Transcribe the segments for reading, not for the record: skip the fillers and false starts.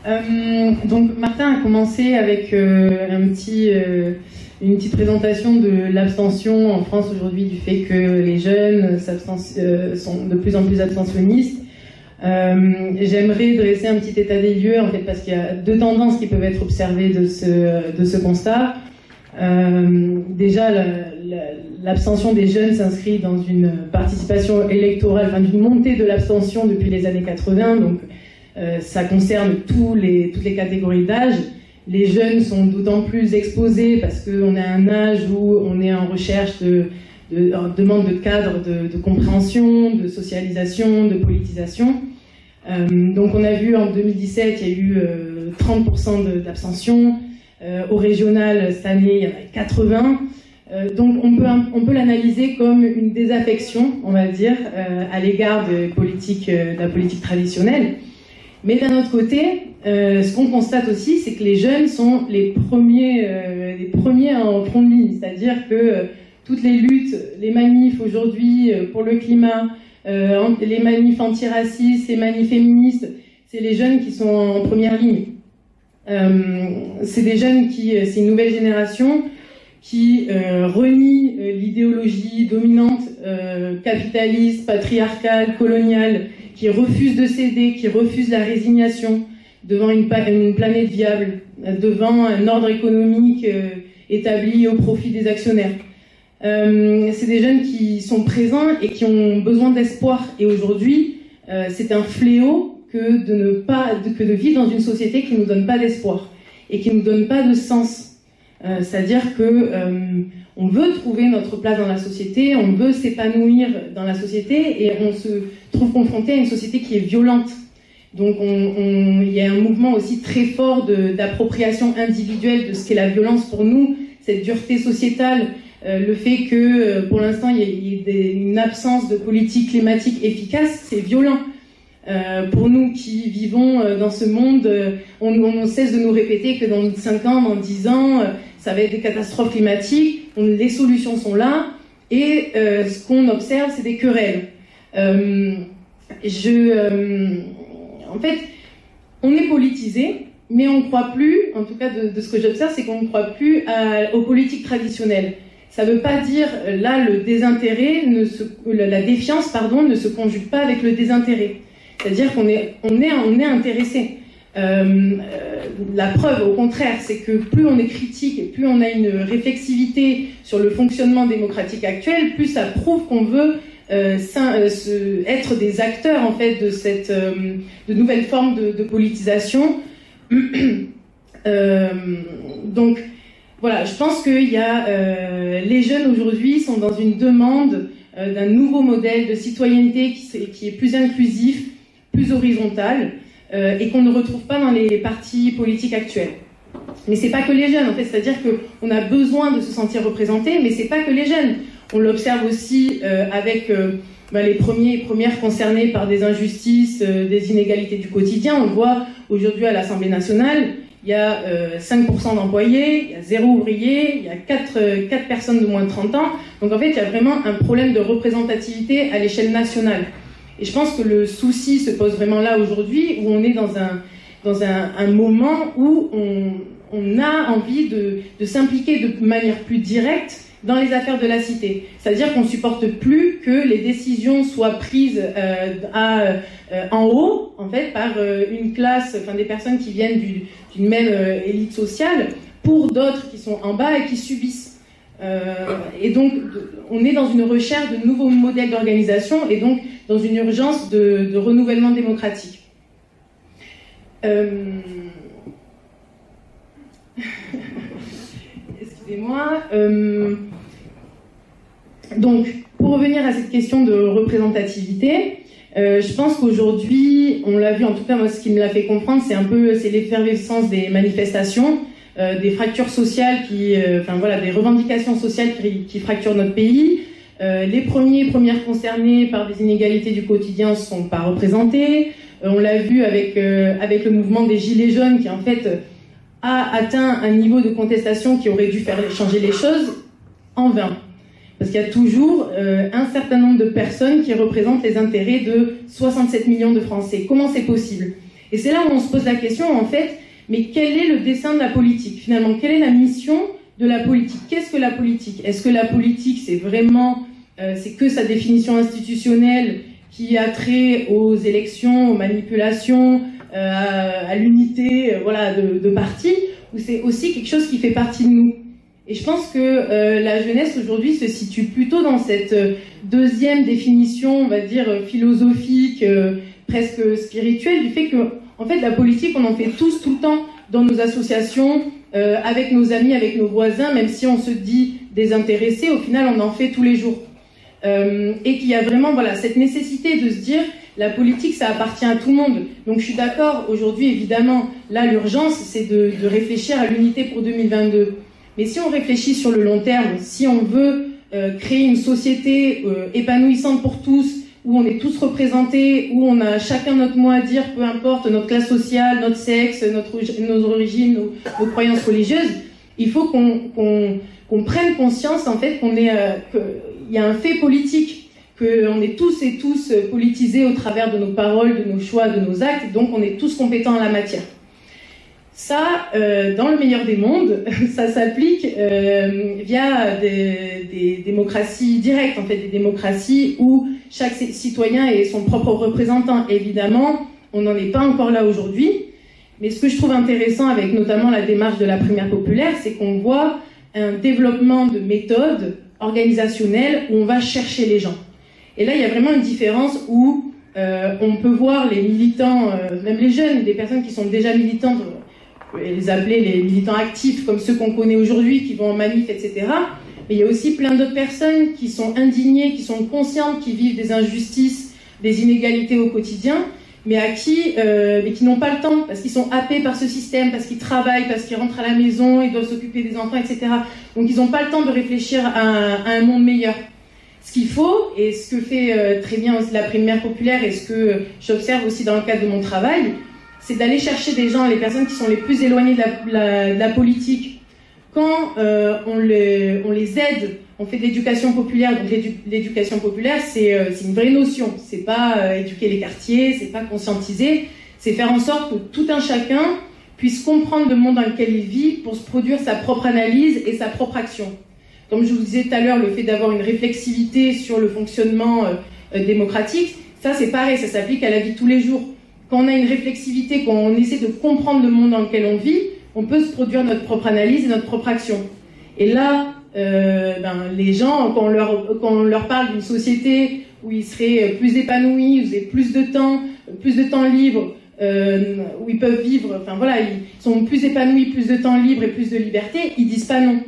Donc Martin a commencé avec une petite présentation de l'abstention en France aujourd'hui, du fait que les jeunes sont de plus en plus abstentionnistes. J'aimerais dresser un petit état des lieux, en fait, parce qu'il y a deux tendances qui peuvent être observées de ce constat. Déjà, l'abstention des jeunes s'inscrit dans une participation électorale, enfin d'une montée de l'abstention depuis les années 80, donc ça concerne toutes les catégories d'âge. Les jeunes sont d'autant plus exposés parce qu'on a un âge où on est en recherche de demande de cadre, de compréhension, de socialisation, de politisation. Donc on a vu en 2017, il y a eu 30% d'abstention. Au régional, cette année, il y en a 80. Donc on peut l'analyser comme une désaffection, on va dire, à l'égard de la politique traditionnelle. Mais d'un autre côté, ce qu'on constate aussi, c'est que les jeunes sont les premiers en front de ligne. C'est-à-dire que toutes les luttes, les manifs aujourd'hui pour le climat, les manifs antiracistes, les manifs féministes, c'est les jeunes qui sont en première ligne. C'est des jeunes c'est une nouvelle génération qui renie l'idéologie dominante, capitaliste, patriarcale, coloniale, qui refuse de céder, qui refuse la résignation devant une planète viable, devant un ordre économique établi au profit des actionnaires. C'est des jeunes qui sont présents et qui ont besoin d'espoir. Et aujourd'hui, c'est un fléau que de vivre dans une société qui ne nous donne pas d'espoir et qui ne nous donne pas de sens. C'est-à-dire que on veut trouver notre place dans la société, on veut s'épanouir dans la société, et on se trouve confronté à une société qui est violente. Donc il y a un mouvement aussi très fort d'appropriation individuelle de ce qu'est la violence pour nous, cette dureté sociétale, le fait que pour l'instant il y ait une absence de politique climatique efficace, c'est violent. Pour nous qui vivons dans ce monde, on cesse de nous répéter que dans 5 ans, dans 10 ans, ça va être des catastrophes climatiques, les solutions sont là, et ce qu'on observe, c'est des querelles. En fait, on est politisé, mais on ne croit plus, en tout cas de ce que j'observe, c'est qu'on ne croit plus aux politiques traditionnelles. Ça ne veut pas dire, là, le désintérêt, la défiance, pardon, ne se conjugue pas avec le désintérêt. C'est-à-dire qu'on est intéressé. La preuve, au contraire, c'est que plus on est critique et plus on a une réflexivité sur le fonctionnement démocratique actuel, plus ça prouve qu'on veut être des acteurs en fait de nouvelles formes de politisation. Donc voilà, je pense que les jeunes aujourd'hui sont dans une demande d'un nouveau modèle de citoyenneté qui est plus inclusif, plus horizontal, et qu'on ne retrouve pas dans les partis politiques actuels. Mais c'est pas que les jeunes, en fait, c'est-à-dire qu'on a besoin de se sentir représenté, mais c'est pas que les jeunes. On l'observe aussi avec les premiers et premières concernés par des injustices, des inégalités du quotidien. On le voit aujourd'hui à l'Assemblée nationale, il y a 5% d'employés, il y a 0 ouvrier, il y a 4 personnes de moins de 30 ans. Donc en fait, il y a vraiment un problème de représentativité à l'échelle nationale. Et je pense que le souci se pose vraiment là aujourd'hui, où on est dans un moment où on a envie de s'impliquer de manière plus directe dans les affaires de la cité. C'est-à-dire qu'on ne supporte plus que les décisions soient prises en haut, en fait, par une classe, enfin des personnes qui viennent d'une même élite sociale, pour d'autres qui sont en bas et qui subissent. Et donc, on est dans une recherche de nouveaux modèles d'organisation et donc dans une urgence de renouvellement démocratique. Excusez-moi. Donc, pour revenir à cette question de représentativité, je pense qu'aujourd'hui, on l'a vu, en tout cas moi ce qui me l'a fait comprendre, c'est l'effervescence des manifestations, des fractures sociales des revendications sociales qui fracturent notre pays. Les premières concernées par des inégalités du quotidien ne sont pas représentées. On l'a vu avec le mouvement des Gilets jaunes qui en fait a atteint un niveau de contestation qui aurait dû faire changer les choses en vain. Parce qu'il y a toujours un certain nombre de personnes qui représentent les intérêts de 67 millions de Français. Comment c'est possible? Et c'est là où on se pose la question, en fait, mais quel est le dessein de la politique, finalement? Quelle est la mission de la politique? Qu'est-ce que la politique? Est-ce que la politique, c'est vraiment, c'est que sa définition institutionnelle qui a trait aux élections, aux manipulations, à l'unité voilà, de partis, ou c'est aussi quelque chose qui fait partie de nous? Et je pense que la jeunesse aujourd'hui se situe plutôt dans cette deuxième définition, on va dire, philosophique, presque spirituelle, du fait que, en fait, la politique, on en fait tous, tout le temps, dans nos associations, avec nos amis, avec nos voisins, même si on se dit désintéressé, au final, on en fait tous les jours. Et qu'il y a vraiment voilà, cette nécessité de se dire, la politique, ça appartient à tout le monde. Donc je suis d'accord, aujourd'hui, évidemment, là, l'urgence, c'est de réfléchir à l'unité pour 2022. Mais si on réfléchit sur le long terme, si on veut créer une société épanouissante pour tous, où on est tous représentés, où on a chacun notre mot à dire, peu importe notre classe sociale, notre sexe, nos origines, nos croyances religieuses, il faut qu'on prenne conscience, en fait, qu'il y a un fait politique, qu'on est tous et tous politisés au travers de nos paroles, de nos choix, de nos actes, donc on est tous compétents en la matière. Ça, dans le meilleur des mondes, ça s'applique via des démocraties directes, en fait, des démocraties où chaque citoyen est son propre représentant. Évidemment, on n'en est pas encore là aujourd'hui, mais ce que je trouve intéressant avec notamment la démarche de la primaire populaire, c'est qu'on voit un développement de méthodes organisationnelles où on va chercher les gens. Et là, il y a vraiment une différence où on peut voir les militants, même les jeunes, des personnes qui sont déjà militantes, les appeler les militants actifs comme ceux qu'on connaît aujourd'hui, qui vont en manif, etc. Mais il y a aussi plein d'autres personnes qui sont indignées, qui sont conscientes, qui vivent des injustices, des inégalités au quotidien, mais qui n'ont pas le temps, parce qu'ils sont happés par ce système, parce qu'ils travaillent, parce qu'ils rentrent à la maison, ils doivent s'occuper des enfants, etc. Donc ils n'ont pas le temps de réfléchir à un monde meilleur. Ce qu'il faut, et ce que fait très bien aussi la primaire populaire, et ce que j'observe aussi dans le cadre de mon travail, c'est d'aller chercher des gens, les personnes qui sont les plus éloignées de la politique. Quand on les aide, on fait de l'éducation populaire. Donc l'éducation populaire, c'est une vraie notion. C'est pas éduquer les quartiers, c'est pas conscientiser, c'est faire en sorte que tout un chacun puisse comprendre le monde dans lequel il vit pour se produire sa propre analyse et sa propre action. Comme je vous disais tout à l'heure, le fait d'avoir une réflexivité sur le fonctionnement démocratique, ça c'est pareil, ça s'applique à la vie de tous les jours. Quand on a une réflexivité, quand on essaie de comprendre le monde dans lequel on vit, on peut se produire notre propre analyse et notre propre action. Et là, les gens, quand on leur parle d'une société où ils seraient plus épanouis, où ils aient plus de temps libre, où ils peuvent vivre, enfin voilà, ils sont plus épanouis, plus de temps libre et plus de liberté, ils disent pas non.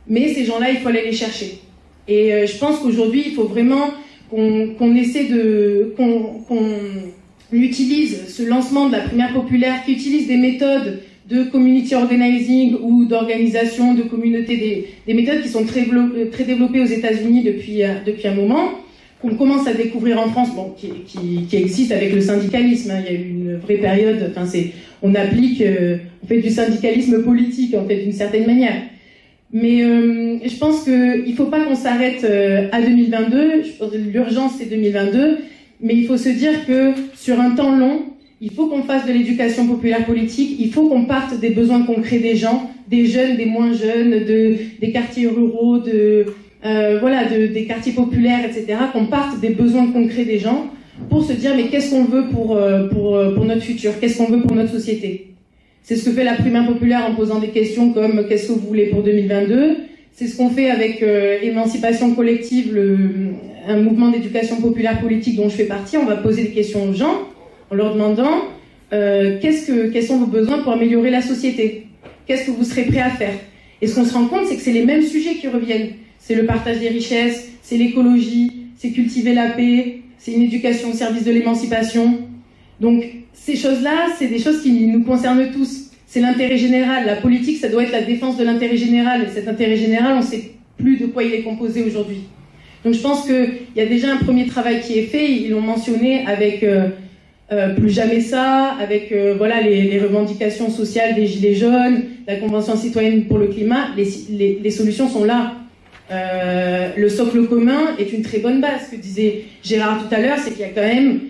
Mais ces gens-là, il faut aller les chercher. Et je pense qu'aujourd'hui, il faut vraiment qu'on essaie qu'on utilise ce lancement de la primaire populaire, qui utilise des méthodes de community organizing ou d'organisation de communautés, des méthodes qui sont très développées aux États-Unis depuis un moment, qu'on commence à découvrir en France, bon, qui existe avec le syndicalisme. Hein. Il y a eu une vraie période, enfin, on fait du syndicalisme politique, en fait, d'une certaine manière. Mais je pense qu'il ne faut pas qu'on s'arrête à 2022. Je pense que l'urgence, c'est 2022. Mais il faut se dire que sur un temps long, il faut qu'on fasse de l'éducation populaire politique. Il faut qu'on parte des besoins concrets des gens, des jeunes, des moins jeunes, des quartiers ruraux, des quartiers populaires, etc. Qu'on parte des besoins concrets des gens pour se dire mais qu'est-ce qu'on veut pour notre futur, qu'est-ce qu'on veut pour notre société. C'est ce que fait la primaire populaire en posant des questions comme qu'est-ce que vous voulez pour 2022. C'est ce qu'on fait avec Émancipation collective, un mouvement d'éducation populaire politique dont je fais partie. On va poser des questions aux gens en leur demandant quels sont vos besoins pour améliorer la société. Qu'est-ce que vous serez prêts à faire? Et ce qu'on se rend compte, c'est que c'est les mêmes sujets qui reviennent. C'est le partage des richesses, c'est l'écologie, c'est cultiver la paix, c'est une éducation au service de l'émancipation. Donc ces choses-là, c'est des choses qui nous concernent tous. C'est l'intérêt général. La politique, ça doit être la défense de l'intérêt général. Et cet intérêt général, on ne sait plus de quoi il est composé aujourd'hui. Donc je pense qu'il y a déjà un premier travail qui est fait. Ils l'ont mentionné avec Plus jamais ça, avec les revendications sociales des Gilets jaunes, la Convention citoyenne pour le climat. Les solutions sont là. le socle commun est une très bonne base. Ce que disait Gérard tout à l'heure, c'est qu'il y a quand même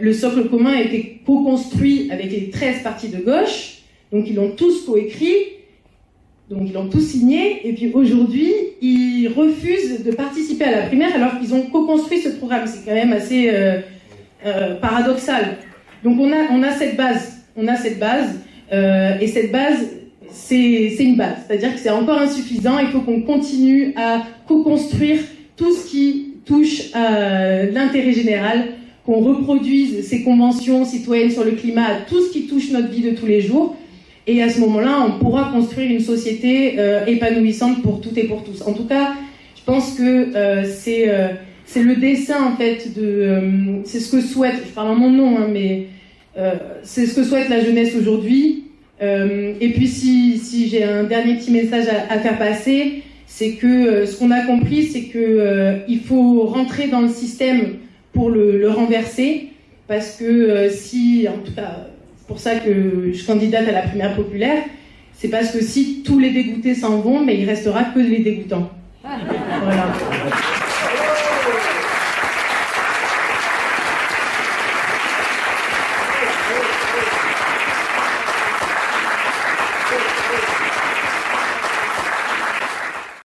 le socle commun a été co-construit avec les 13 partis de gauche, donc ils l'ont tous coécrit, donc ils l'ont tous signé, et puis aujourd'hui ils refusent de participer à la primaire alors qu'ils ont co-construit ce programme. C'est quand même assez paradoxal. Donc on a cette base, et cette base c'est une base, c'est-à-dire que c'est encore insuffisant. Il faut qu'on continue à co-construire tout ce qui touche à l'intérêt général, qu'on reproduise ces conventions citoyennes sur le climat à tout ce qui touche notre vie de tous les jours, et à ce moment-là on pourra construire une société épanouissante pour toutes et pour tous. En tout cas, je pense que c'est le dessein en fait c'est ce que souhaite, je parle en mon nom, hein, mais c'est ce que souhaite la jeunesse aujourd'hui. Et puis si j'ai un dernier petit message à faire passer, c'est que ce qu'on a compris, c'est que il faut rentrer dans le système pour le renverser, parce que en tout cas, c'est pour ça que je candidate à la primaire populaire, c'est parce que si tous les dégoûtés s'en vont, mais il restera que les dégoûtants. Voilà.